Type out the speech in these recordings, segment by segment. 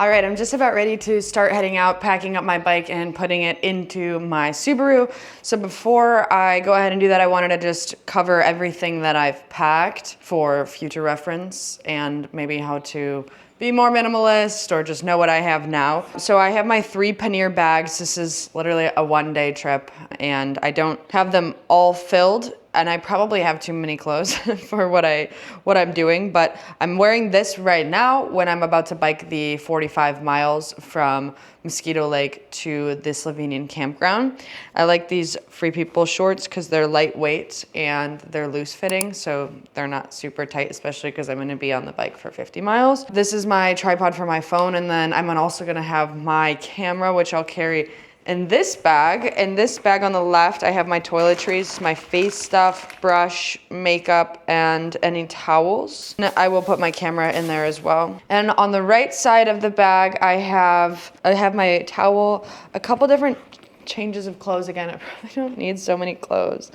All right, I'm just about ready to start heading out, packing up my bike and putting it into my Subaru. So before I go ahead and do that, I wanted to just cover everything that I've packed for future reference and maybe how to be more minimalist or just know what I have now. So I have my 3 Pannier bags. This is literally a one-day trip and I don't have them all filled, and I probably have too many clothes for what I'm doing, but I'm wearing this right now when I'm about to bike the 45 miles from Mosquito Lake to the Slovenian campground. I like these Free People shorts because they're lightweight and they're loose fitting, so they're not super tight, especially because I'm gonna be on the bike for 50 miles. This is my tripod for my phone, and then I'm also gonna have my camera, which I'll carry in this bag. In this bag on the left, I have my toiletries, my face stuff, brush, makeup, and any towels. And I will put my camera in there as well. And on the right side of the bag, I have my towel, a couple different changes of clothes. Again, I probably don't need so many clothes.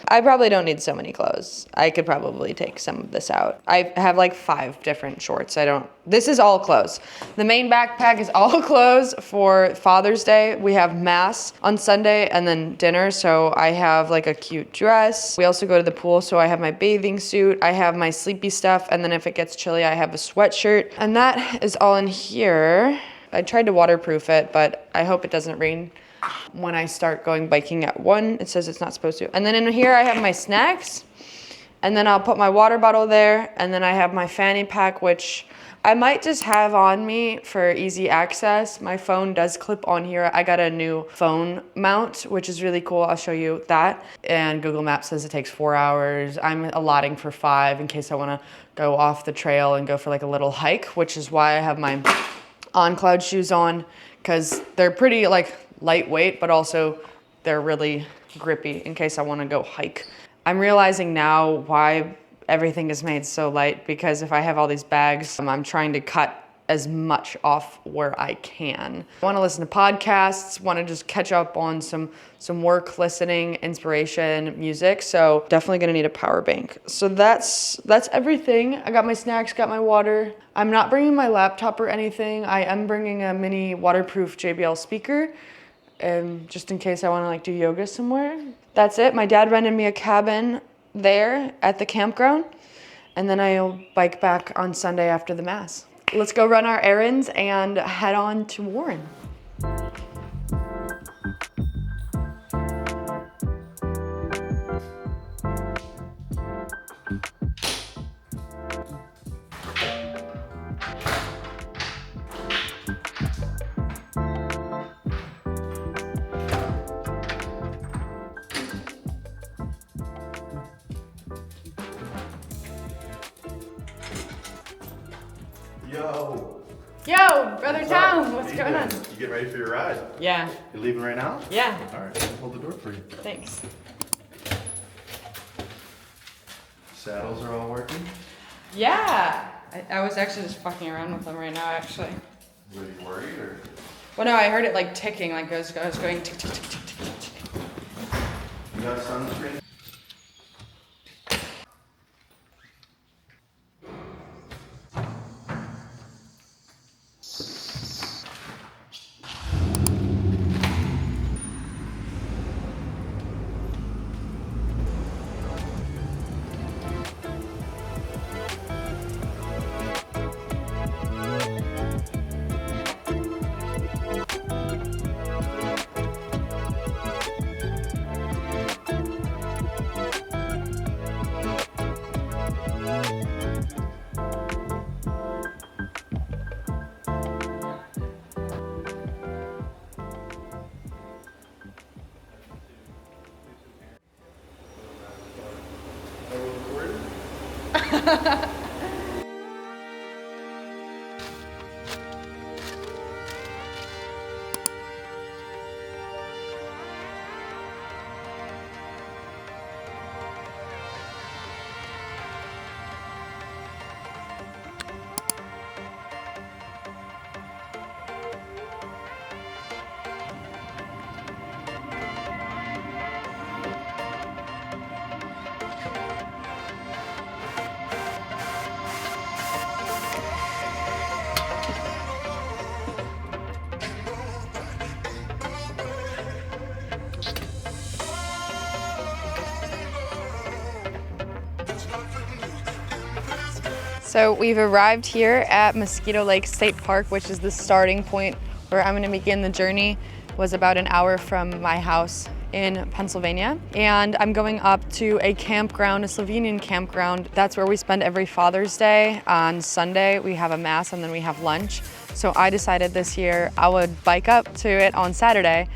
I could probably take some of this out. I have like 5 different shorts. This is all clothes. The main backpack is all clothes for Father's Day. We have Mass on Sunday and then dinner. So I have like a cute dress. We also go to the pool. So I have my bathing suit. I have my sleepy stuff. And then if it gets chilly, I have a sweatshirt. And that is all in here. I tried to waterproof it, but I hope it doesn't rain when I start going biking at 1. It says it's not supposed to. And then in here I have my snacks, and then I'll put my water bottle there, and then I have my fanny pack, which I might just have on me for easy access. My phone does clip on here. I got a new phone mount, which is really cool. I'll show you that. And Google Maps says it takes 4 hours. I'm allotting for 5 in case I want to go off the trail and go for like a little hike, which is why I have my On Cloud shoes on, because they're pretty like lightweight, but also they're really grippy in case I want to go hike. I'm realizing now why everything is made so light, because if I have all these bags, I'm trying to cut as much off where I can. I want to listen to podcasts, want to just catch up on some work listening, inspiration, music. So definitely gonna need a power bank. So that's everything. I got my snacks, got my water. I'm not bringing my laptop or anything. I am bringing a mini waterproof JBL speaker, just in case I want to like do yoga somewhere. That's it. My dad rented me a cabin there at the campground, and then I'll bike back on Sunday after the Mass. Let's go run our errands and head on to Warren. Yo, Brother Tom, what's going on? You getting ready for your ride? Yeah. You leaving right now? Yeah. All right, I'll hold the door for you. Thanks. Saddles are all working? Yeah. I was actually just fucking around with them right now, actually. Were you worried or? Well, no, I heard it like ticking, like I was going tick, tick, tick, tick, tick, tick, tick. You got sunscreen? So we've arrived here at Mosquito Lake State Park, which is the starting point where I'm gonna begin the journey. It was about an hour from my house in Pennsylvania. And I'm going up to a campground, a Slovenian campground. That's where we spend every Father's Day. On Sunday, we have a mass and then we have lunch. So I decided this year I would bike up to it on Saturday,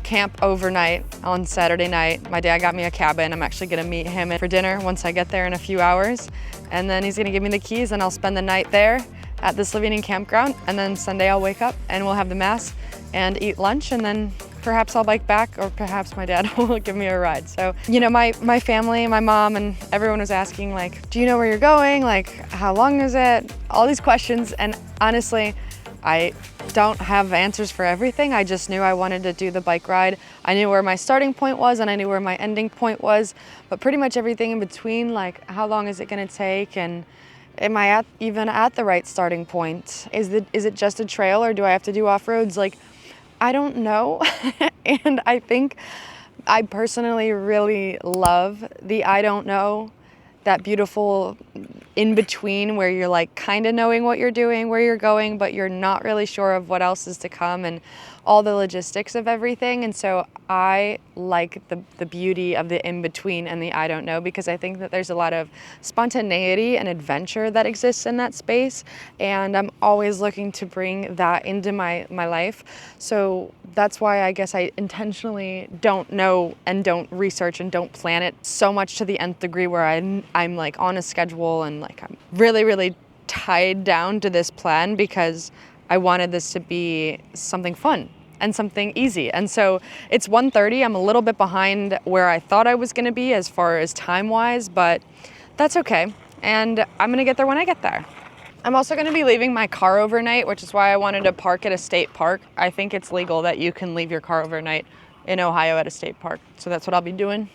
camp overnight on Saturday night. My dad got me a cabin. I'm actually gonna meet him for dinner once I get there in a few hours. And then he's gonna give me the keys and I'll spend the night there at the Slovenian campground. And then Sunday I'll wake up and we'll have the mass and eat lunch, and then perhaps I'll bike back, or perhaps my dad will give me a ride. So, you know, my family, my mom and everyone was asking like, do you know where you're going? Like, how long is it? All these questions. And honestly, I don't have answers for everything. I just knew I wanted to do the bike ride. I knew where my starting point was and I knew where my ending point was, but pretty much everything in between, like how long is it gonna take, and am I even at the right starting point? Is it just a trail, or do I have to do off-roads? Like, I don't know. And I think I personally really love the I don't know, that beautiful in between where you're like kind of knowing what you're doing, where you're going, but you're not really sure of what else is to come and all the logistics of everything. And so I like the beauty of the in between and the I don't know, because I think that there's a lot of spontaneity and adventure that exists in that space. And I'm always looking to bring that into my life. So that's why I guess I intentionally don't know and don't research and don't plan it so much to the nth degree where I'm like on a schedule and like I'm really, really tied down to this plan, because I wanted this to be something fun and something easy. And so it's 1:30. I'm a little bit behind where I thought I was gonna be as far as time-wise, but that's okay. And I'm gonna get there when I get there. I'm also gonna be leaving my car overnight, which is why I wanted to park at a state park. I think it's legal that you can leave your car overnight in Ohio at a state park. So that's what I'll be doing.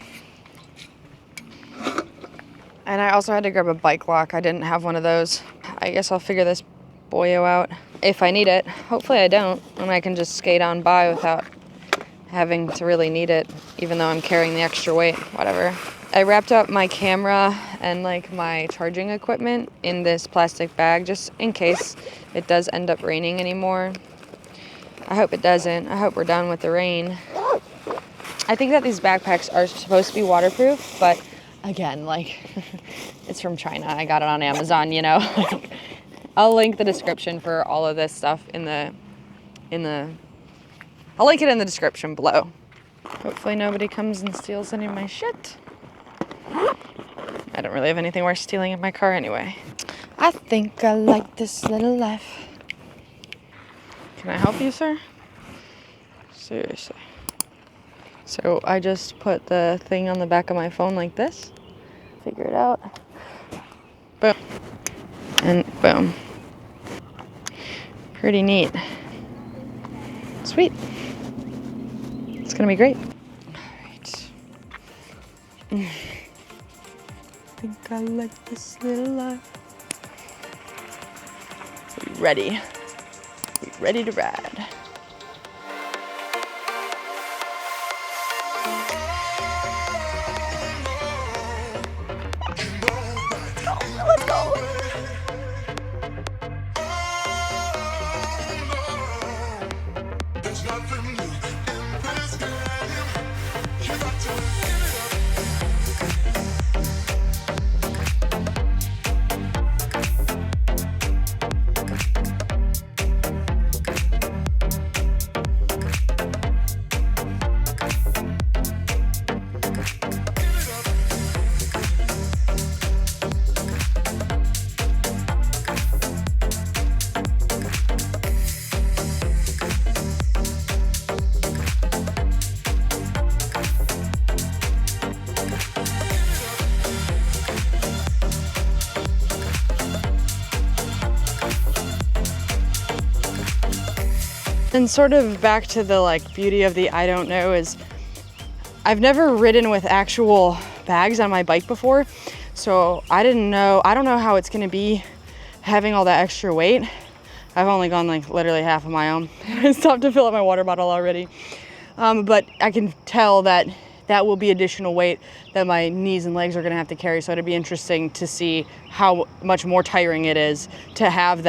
And I also had to grab a bike lock. I didn't have one of those. I guess I'll figure this boyo out if I need it. Hopefully I don't, and I can just skate on by without having to really need it, even though I'm carrying the extra weight, whatever. I wrapped up my camera and like my charging equipment in this plastic bag just in case it does end up raining anymore. I hope it doesn't. I hope we're done with the rain. I think that these backpacks are supposed to be waterproof, but again, like it's from China. I got it on Amazon, you know. I'll link the description for all of this stuff I'll link it in the description below. Hopefully nobody comes and steals any of my shit. I don't really have anything worth stealing in my car anyway. I think I like this little life. Can I help you, sir? Seriously. So I just put the thing on the back of my phone like this. Figure it out. Boom. And boom. Pretty neat. Sweet. It's gonna be great. Alright. I think I like this little life. We ready. We ready to ride. Let's go. And sort of back to the like beauty of the I don't know is I've never ridden with actual bags on my bike before, so I don't know how it's gonna be having all that extra weight. I've only gone like literally half a mile. I stopped to fill up my water bottle already. But I can tell that that will be additional weight that my knees and legs are gonna have to carry. So it'd be interesting to see how much more tiring it is to have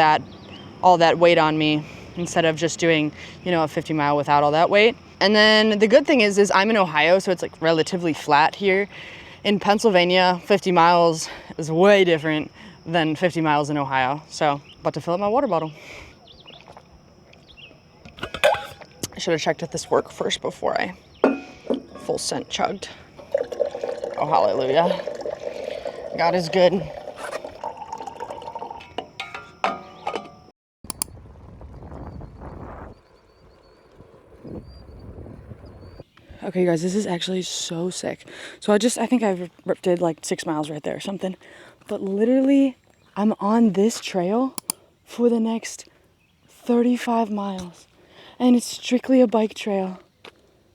all that weight on me instead of just doing, a 50-mile without all that weight. And then the good thing is I'm in Ohio, so it's like relatively flat here. In Pennsylvania, 50 miles is way different than 50 miles in Ohio. So, about to fill up my water bottle. I should have checked if this worked first before I full sent chugged. Oh, hallelujah. God is good. Okay, you guys, this is actually so sick. So I think I did like 6 miles right there or something. But literally, I'm on this trail for the next 35 miles. And it's strictly a bike trail.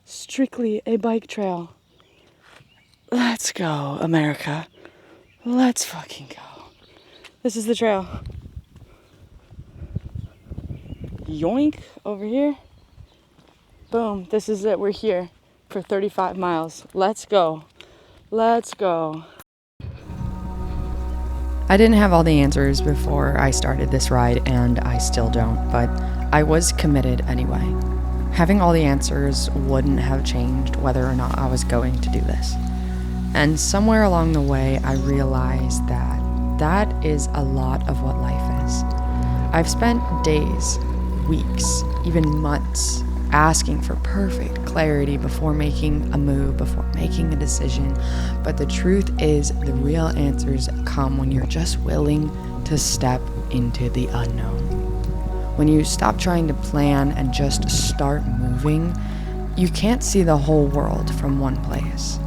Strictly a bike trail. Let's go, America. Let's fucking go. This is the trail. Yoink, over here. Boom, this is it, we're here for 35 miles. Let's go. Let's go. I didn't have all the answers before I started this ride, and I still don't, but I was committed anyway. Having all the answers wouldn't have changed whether or not I was going to do this. And somewhere along the way, I realized that is a lot of what life is. I've spent days, weeks, even months asking for perfect clarity before making a move, before making a decision. But the truth is, the real answers come when you're just willing to step into the unknown. When you stop trying to plan and just start moving, you can't see the whole world from one place.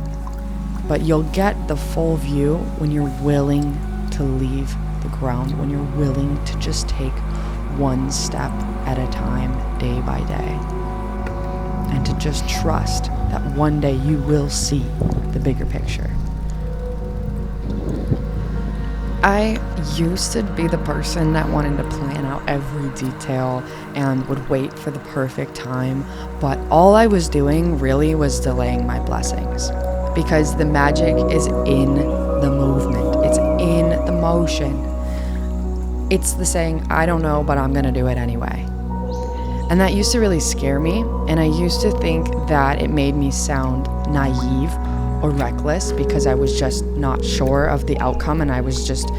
But you'll get the full view when you're willing to leave the ground, when you're willing to just take one step at a time, day by day. And to just trust that one day you will see the bigger picture. I used to be the person that wanted to plan out every detail and would wait for the perfect time, but all I was doing really was delaying my blessings. Because the magic is in the movement, it's in the motion. It's the saying, I don't know, but I'm gonna do it anyway. And that used to really scare me, and I used to think that it made me sound naive or reckless because I was just not sure of the outcome and I was just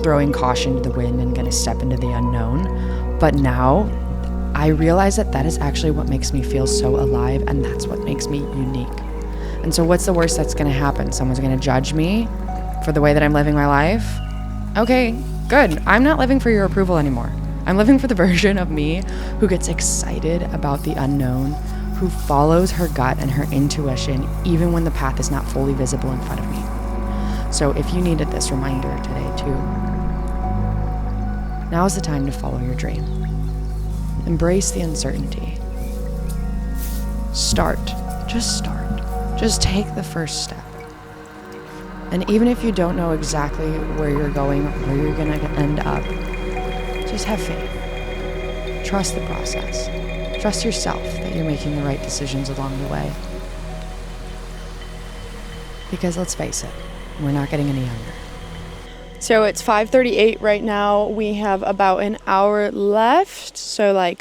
throwing caution to the wind and gonna step into the unknown. But now, I realize that is actually what makes me feel so alive, and that's what makes me unique. And so what's the worst that's gonna happen? Someone's gonna judge me for the way that I'm living my life? Okay, good. I'm not living for your approval anymore. I'm living for the version of me who gets excited about the unknown, who follows her gut and her intuition even when the path is not fully visible in front of me. So if you needed this reminder today too, now is the time to follow your dream. Embrace the uncertainty. Start. Just take the first step. And even if you don't know exactly where you're going or where you're gonna end up, just have faith. Trust the process. Trust yourself that you're making the right decisions along the way. Because let's face it, we're not getting any younger. So it's 5:38 right now. We have about an hour left. So I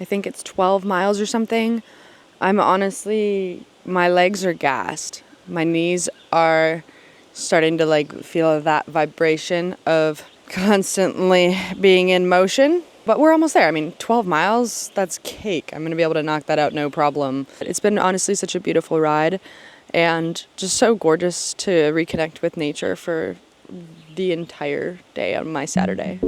think it's 12 miles or something. I'm honestly, my legs are gassed. My knees are starting to feel that vibration of constantly being in motion. But we're almost there. I mean, 12 miles, that's cake. I'm going to be able to knock that out no problem. It's been honestly such a beautiful ride and just so gorgeous to reconnect with nature for the entire day on my Saturday.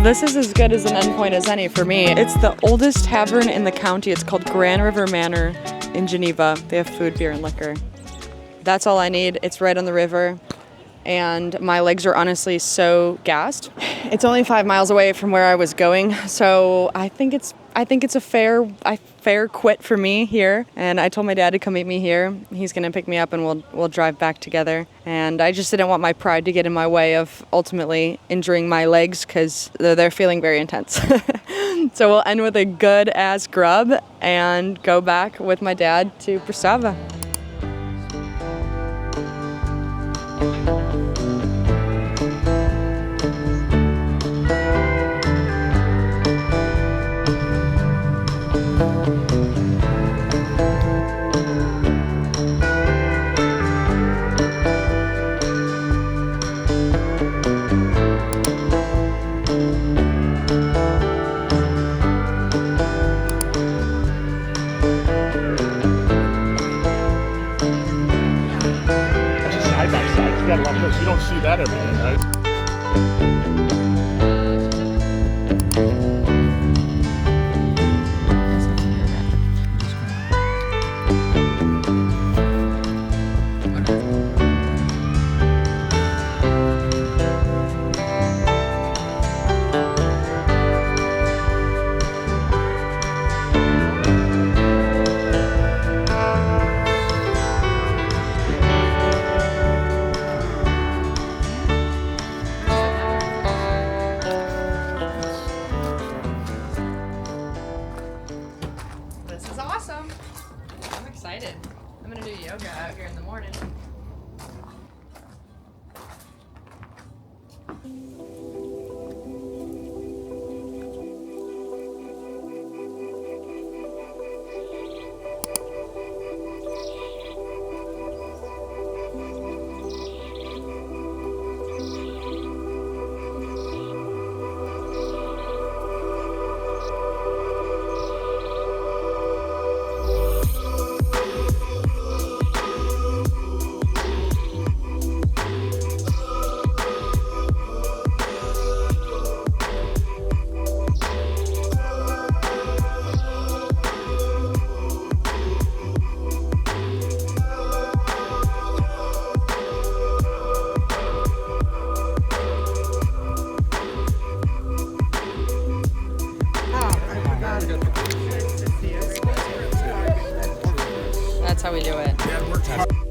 this is as good as an endpoint as any for me. It's the oldest tavern in the county. It's called Grand River Manor in Geneva. They have food, beer, and liquor. That's all I need. It's right on the river. And my legs are honestly so gassed. It's only 5 miles away from where I was going, so I think it's a fair quit for me here. And I told my dad to come meet me here. He's gonna pick me up and we'll drive back together. And I just didn't want my pride to get in my way of ultimately injuring my legs because they're feeling very intense. So we'll end with a good ass grub and go back with my dad to Bratislava. You don't see that every day, right? This is awesome. I'm excited. I'm gonna do yoga out here in the morning. That's how we do it.